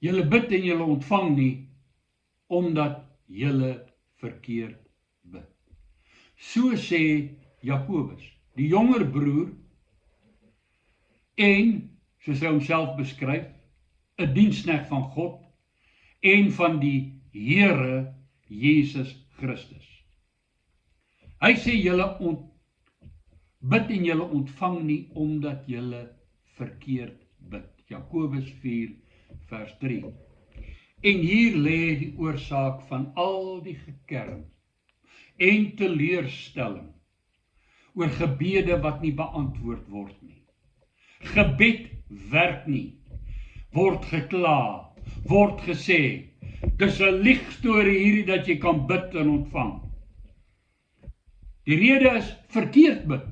Julle bid en julle ontvang nie, omdat julle verkeerd bid. So sê Jakobus, die jonger broer, en, soos hy homself beskryf, 'n diensknegt van God, en van die Here Jesus Christus. Hy sê julle bid en julle ontvang nie, omdat julle verkeerd bid. Jakobus 4 vers 3. En hier lê die oorsaak van al die gekerm en teleurstelling oor gebede wat nie beantwoord word nie. Gebed werk nie, word gekla, word gesê, dis 'n liegstorie hierdie dat jy kan bid en ontvang. Die rede is verkeerd bid.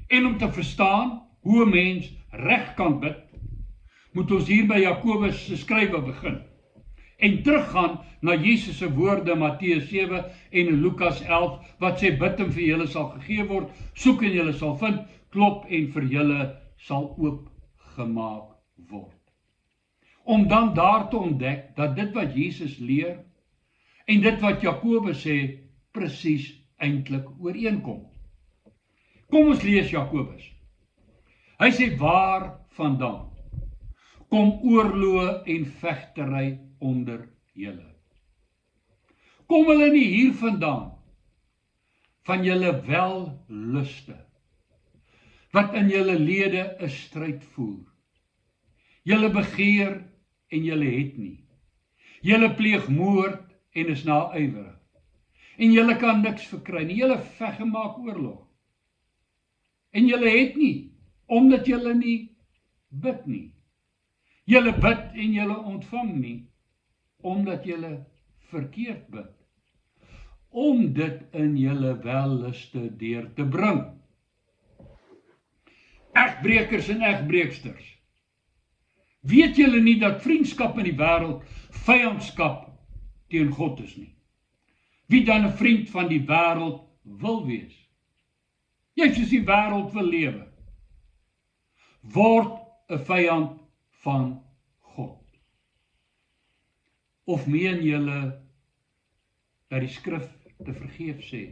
En om te verstaan hoe 'n mens reg kan bid, moet ons hier by Jakobus se skrywe begin en teruggaan na Jesus se woorde in Matteus 7 en in Lukas 11 wat sê bid en vir julle sal gegee word, soek en julle sal vind, klop en vir julle sal oopgemaak word. Om dan daar te ontdek dat dit wat Jesus leer en dit wat Jakobus sê presies eintlik ooreenkom. Kom ons lees Jakobus. Hy sê waar vandaan kom oorloë en vegtery onder julle. Kom hulle nie hier vandaan van julle welluste wat in julle lede 'n stryd voer. Julle begeer en julle het nie. Julle pleeg moord en is naaiwerig. En julle kan niks verkry nie. Julle veg en maak oorlog. En julle het nie, omdat julle nie bid nie. Julle bid en julle ontvang nie, omdat julle verkeerd bid. Om dit in julle welluste deur te bring. Egbrekers en egbreeksters. Weet julle nie dat vriendskap in die wêreld vyandskap teen God is nie? Wie dan 'n vriend van die wêreld wil wees? Jy soos die wêreld wil lewe, word 'n vyand van God. Of meen julle dat die skrif te vergeef sê,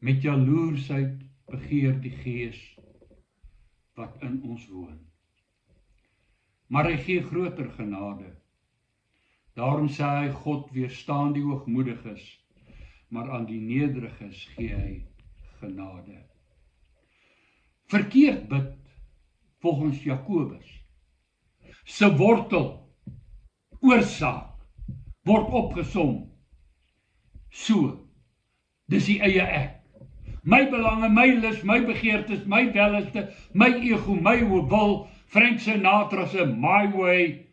met jaloersheid begeer die Gees wat in ons woon. Maar hy gee groter genade. Daarom sê hy, God weerstaan die hoogmoediges, maar aan die nederiges gee hy genade. Verkeerd bid, volgens Jakobus, se wortel, oorsaak, word opgesom. So, dis die eie ek. My belange, my lus, my begeertes, my welluste, my ego, my wil, Frank Sinatra se my way,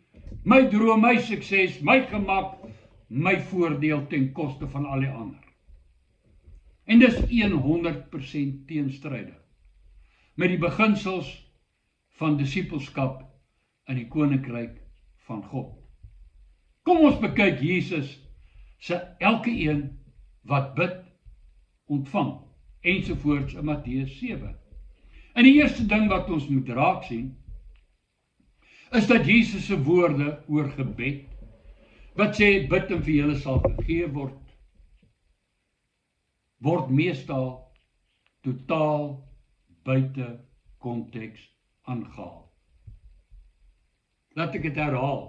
my droom, my sukses, my gemak, my voordeel ten koste van al die ander. En dis 100% teenstrydig met die beginsels van disippelskap in die koninkryk van God. Kom ons bekyk Jesus se elke een wat bid, ontvang, ensovoorts in Matteus 7. En die eerste ding wat ons moet raak sien, is dat Jesus se woorde oor gebed, wat sê bid en vir julle sal gegee word meestal totaal buite konteks aangehaal. Laat ek dit herhaal.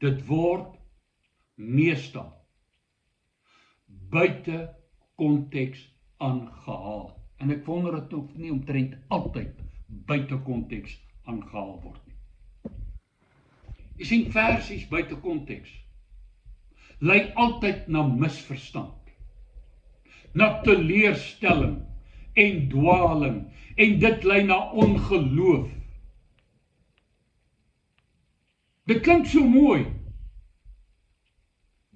Dit word meestal buite konteks aangehaal. En ek wonder dit of nie omtrent altyd buite konteks aangehaal word nie. Jy sien, versies buite konteks lei altyd na misverstand, na teleurstelling en dwaling, en dit lei na ongeloof. Dit klink so mooi.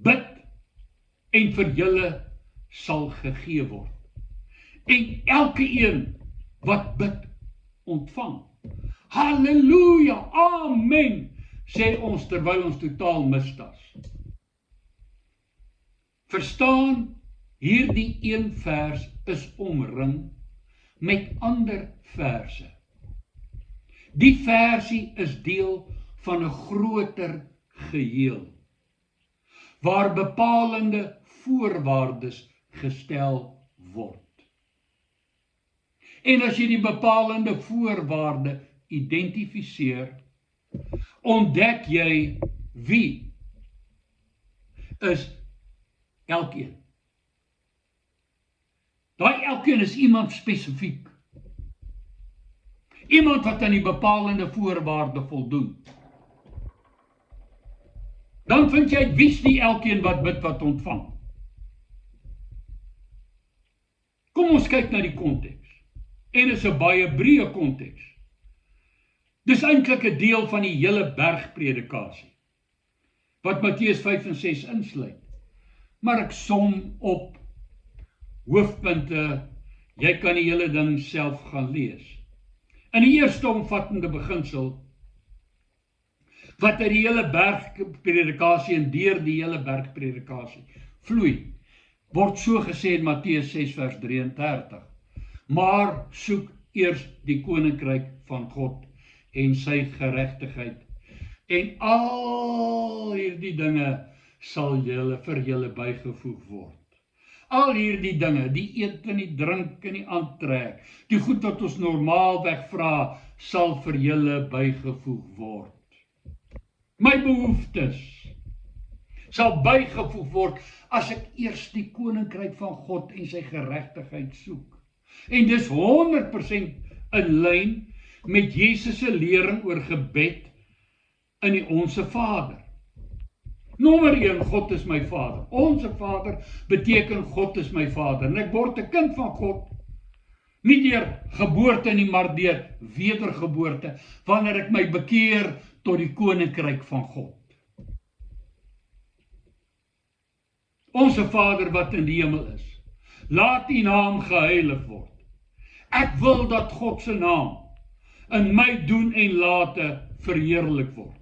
Bid en vir julle sal gegee word. En elke een wat bid, ontvang. Halleluja, amen, sê ons terwyl ons totaal mistas. Verstaan, hierdie een vers is omring met ander verse. Die versie is deel van 'n groter geheel, waar bepalende voorwaardes gestel word. En as jy die bepalende voorwaarde identifiseer, ontdek jy wie is elkeen. Daai elkeen is iemand spesifiek. Iemand wat aan die bepalende voorwaarde voldoen. Dan vind jy wie's die elkeen wat bid wat ontvang. Kom ons kyk na die konteks. En is 'n baie breë konteks. Dis eintlik 'n deel van die hele bergpredikasie, wat Matteus 5 en 6 insluit. Maar ek som op hoofpunte, jy kan die hele ding self gaan lees. In die eerste omvattende beginsel, wat uit die hele bergpredikasie en deur die hele bergpredikasie vloei, word so gesê in Matteus 6 vers 33. Maar soek eers die koninkryk van God en sy geregtigheid, en al hierdie dinge sal vir julle bygevoeg word. Al hierdie dinge, die eet en die drink en die aantrek, die goed wat ons normaalweg vra, sal vir julle bygevoeg word. My behoeftes sal bygevoeg word as ek eers die koninkryk van God en sy geregtigheid soek. En dis 100% in lyn met Jesus se lering oor gebed in die Onse Vader. Nommer 1, God is my Vader. Onse Vader beteken God is my Vader. En ek word 'n kind van God, nie deur geboorte nie, maar deur wedergeboorte, wanneer ek my bekeer tot die koninkryk van God. Onse Vader wat in die hemel is, laat u naam geheilig word. Ek wil dat God se naam in my doen en late verheerlik word.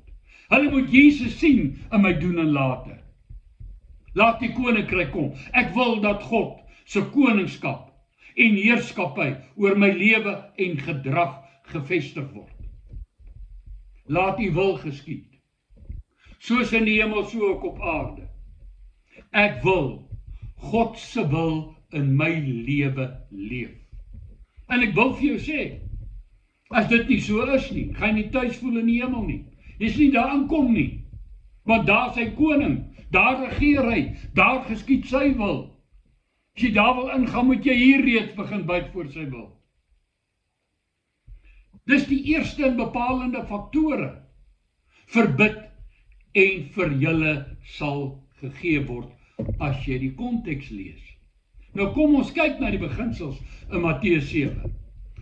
Hulle moet Jesus sien in my doen en late. Laat die koninkryk kom. Ek wil dat God se koningskap en heerskappy oor my lewe en gedrag gevestig word. Laat u wil geskied, soos in die hemel, so ook op aarde. Ek wil God se wil in my lewe leef. En ek wil vir jou sê, as dit nie so is nie, gaan jy nie tuis voel in die hemel nie. Jy's nie daar aankom nie, want daar is hy koning, daar regeer hy, daar geskied sy wil. As jy daar wil ingaan, moet jy hier reeds begin buig voor sy wil. Dis die eerste en bepalende faktore vir bid en vir julle sal gegee word as jy die konteks lees. Nou kom ons kyk na die beginsels in Matteus 7,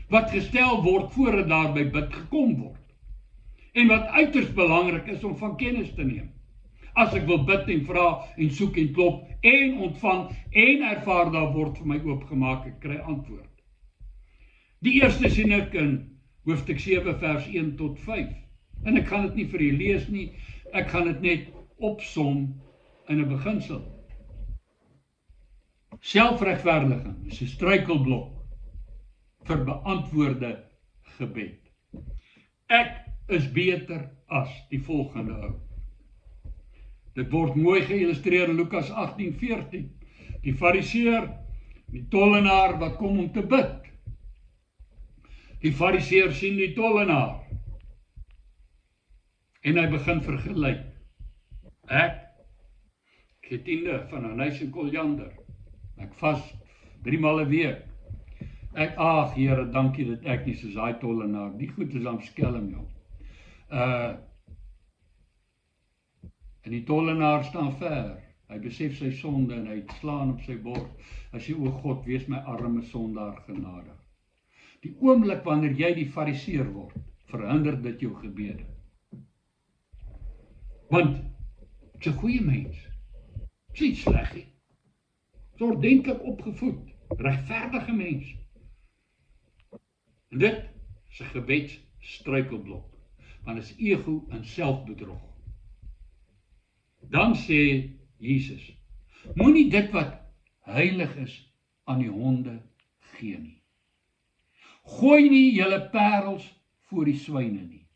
wat gestel word voordat daar by bid gekom word. En wat uiters belangrik is om van kennis te neem. As ek wil bid en vra en soek en klop en ontvang en ervaar, daar word vir my oopgemaak, ek kry antwoord. Die eerste sien ek in hoofstuk 7 vers 1 tot 5. En ek gaan dit nie vir u lees nie, ek gaan dit net opsom in 'n beginsel. Selfregverdiging is 'n struikelblok vir beantwoorde gebed. Ek is beter as die volgende ou. Dit word mooi geïllustreer in Lukas 18:14. Die fariseer, die tollenaar wat kom om te bid. Die fariseer sien die tollenaar en hy begin vergelyk. Ek gee tiende van anys en koriander. Ek vas 3 maal 'n week. Ek, Here, dankie dat ek nie soos daai tollenaar, die goed is aan skelm, joh. En die tollenaar staan ver. Hy besef sy sonde en hy slaan op sy bord. Hy sê, o God, wees my arme sondaar genadig. Die oomblik wanneer jy die fariseer word, verhinder dit jou gebede. Want is 'n goeie mens. Is nie sleg nie. Is ordentlik opgevoed, regverdige mens. En dit is 'n gebedsstruikelblok, want dit is ego en selfbedrog. Dan sê Jesus, moenie dit wat heilig is aan die honde gee nie. Gooi nie julle parels voor die swyne nie.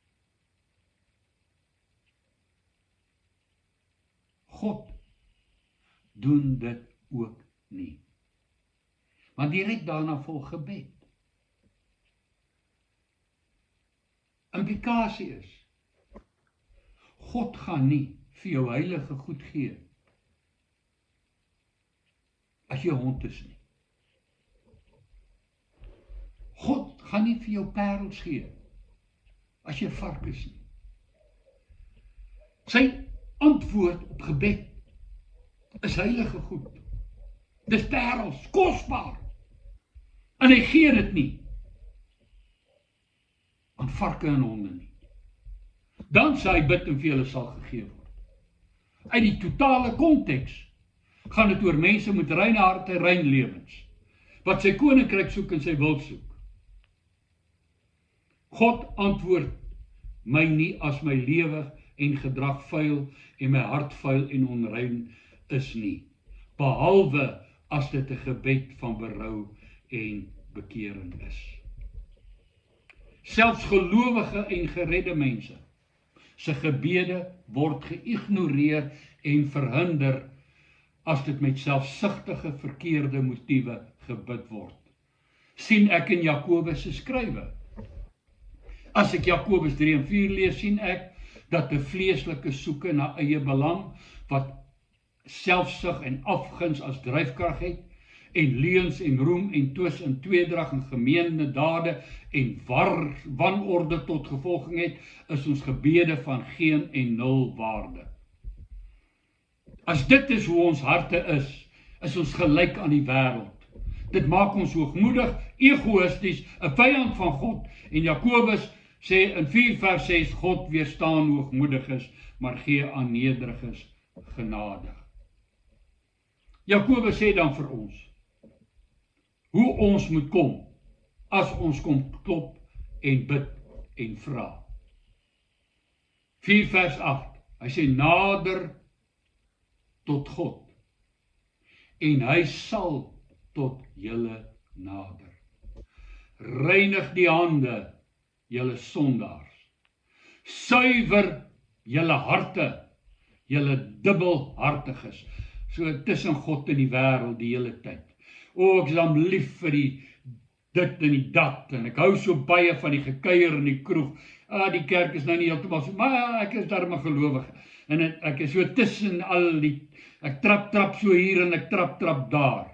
God doen dit ook nie. Maar direk daarna volg gebed. Implikasie is, God gaan nie vir jou heilige goed gee, as jy hond is nie. God gaan nie vir jou parels gee, as jy vark is nie. Sy antwoord op gebed is heilige goed. Dis parels, kosbaar. En hy gee dit nie aan varke en honde nie. Dan sê hy bid en vir julle sal gegee word. Uit die totale konteks gaan dit oor mense met reine harte, rein lewens, wat sy koninkryk soek en sy wil soek. God antwoord my nie as my lewe en gedrag vuil en my hart vuil en onrein is nie, behalwe as dit 'n gebed van berou en bekering is. Selfs gelowige en geredde mense se gebede word geïgnoreer en verhinder as dit met selfsugtige verkeerde motiewe gebid word. Sien ek in Jakobus se skrywe. As ek Jakobus 3 en 4 lees, sien ek dat 'n vleeslike soeke na eie belang, wat selfsug en afguns as dryfkrag het, en leuns en roem en twis en tweedrag en gemeene dade en wanorde tot gevolging het, is ons gebede van geen en nul waarde. As dit is hoe ons harte is ons gelyk aan die wêreld. Dit maak ons hoogmoedig, egoïsties, 'n vyand van God, en Jakobus sê in 4 vers 6, God weerstaan hoogmoediges, maar gee aan nederiges genade. Jakobus sê dan vir ons, hoe ons moet kom, as ons kom klop en bid en vra. 4 vers 8, hy sê nader tot God, en hy sal tot julle nader. Reinig die hande, julle sondaars. Suiwer julle harte, julle dubbelhartiges. So tussen God en die wêreld die hele tyd. O, ek is dan lief vir die dit en die dat, en ek hou so baie van die gekuier in die kroeg. Die kerk is nou nie heeltemal so, maar ek is daarom 'n gelowige. En ek is so tussen al die, ek trap so hier en ek trap daar.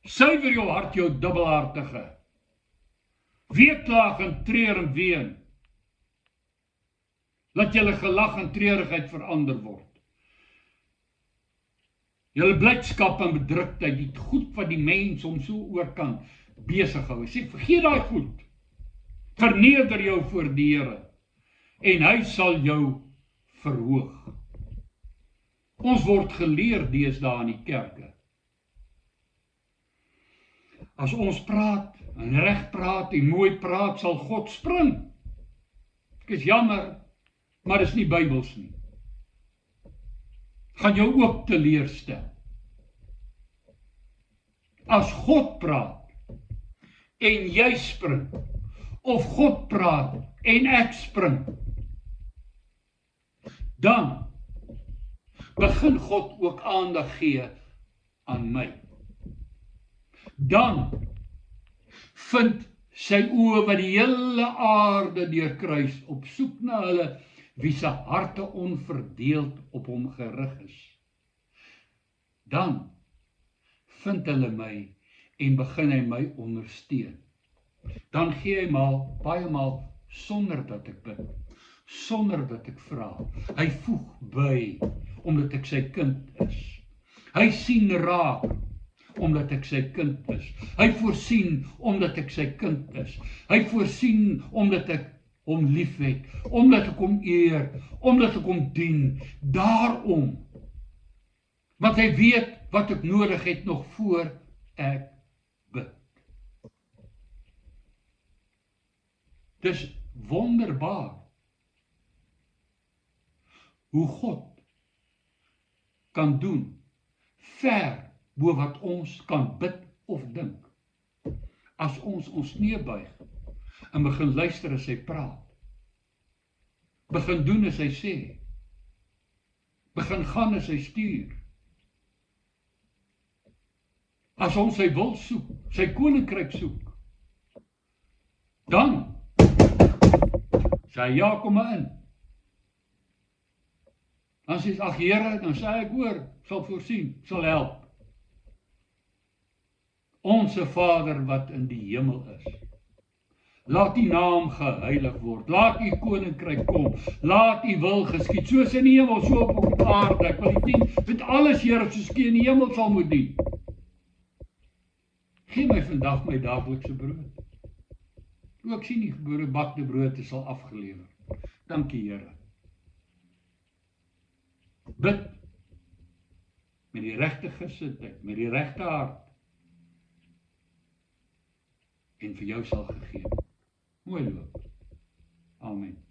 Suiwer jou hart, jou dubbelhartige. Weeklaag en treur en ween. Laat julle gelag en treurigheid verander word. Julle blydskap en bedruktheid, die goed wat die mens om so oor kan besig hou. Sê, vergeet daai goed. Verneder jou voor die Here, en hy sal jou verhoog. Ons word geleer deesdae in die kerke. As ons praat, en reg praat, en mooi praat, sal God spring. Ek is jammer, maar dis nie Bybels nie. Gaan jou ook teleurstel. As God praat, en jy spring, of God praat, en ek spring, dan begin God ook aandag gee aan my. Dan vind sy oë wat die hele aarde deurkruis op soek na hulle wie se harte onverdeeld op hom gerig is. Dan vind hulle my en begin hy my ondersteun. Dan gee hy baie maal sonder dat ek bid, sonder dat ek vra. Hy voeg by omdat ek sy kind is. Hy sien raak omdat ek sy kind is. Hy voorsien omdat ek sy kind is. Hy voorsien omdat ek hom liefhet, omdat ek hom eer, omdat ek hom dien. Daarom, want hy weet wat ek nodig het nog voor ek bid. Dis wonderbaar hoe God kan doen ver bo wat ons kan bid of dink. As ons neerbuig en begin luister as hy praat, begin doen as hy sê, begin gaan as hy stuur. As ons sy wil soek, sy koninkryk soek, dan sê hy, ja, kom maar in. Dan sê hy, ag Here, dan sê ek hoor, sal voorsien, sal help. Onse Vader wat in die hemel is, laat die naam geheilig word, laat die koninkryk kom, laat die wil geskied, soos in die hemel, so op aarde. Ek wil die 10 met alles, Here, soos ek in die hemel sal moet dien. Gee my vandag my daaglikse brood. Ook sien die gebakte brood is al afgelewer. Dankie, Here. Bid met die regte gesindheid, met die regte hart, en vir jou sal gegee. Mooi loop. Amen.